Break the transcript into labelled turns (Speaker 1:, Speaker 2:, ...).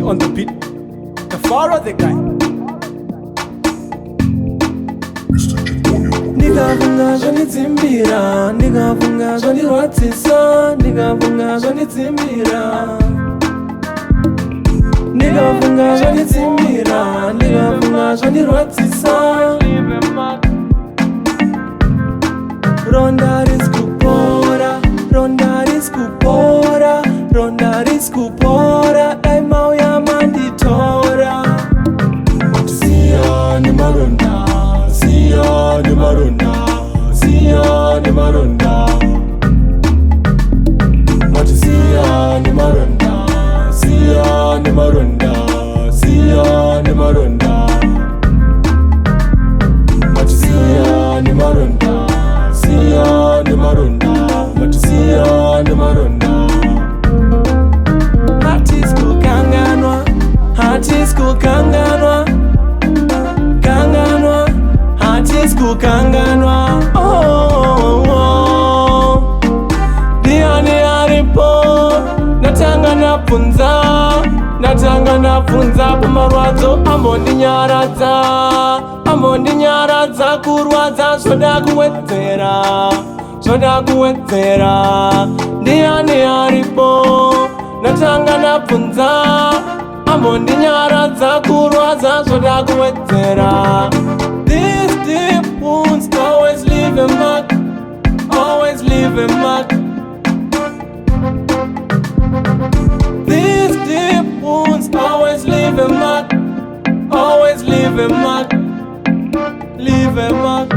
Speaker 1: on the beat. The Pharaoh the guy.
Speaker 2: Nigavunga zvanidzimbira, nigavunga zvandirwadzisa, nigavunga zvanidzimbira. Nigavunga zvanidzimbira, nigavunga zvandirwadzisa. Ronda riskupora, ronda riskupora, ronda riskupora, dai mauya manditora.
Speaker 1: Siya ni maronda, siya ni maronda, siya ni maronda. Mati siya ni maronda, siya ni maronda, siya ni maronda. Mati siya ni maronda, siya ni maronda, mati siya ni maronda.
Speaker 2: Hatiskukanganwa, hatiskukanganwa, kanganwa, hatiskukanganwa. Oh, Diani aripo, natanga nafunza pamarwadzo ambondinyaradza kurwadza zvoda kuwedzera. Ndiani aripo, natanga nafunza ambondinyaradza kurwadza zvoda kuwedzera. These deep wounds always leave a mark, always leave a mark. These deep wounds always leave a mark, always leave a mark, leave a mark.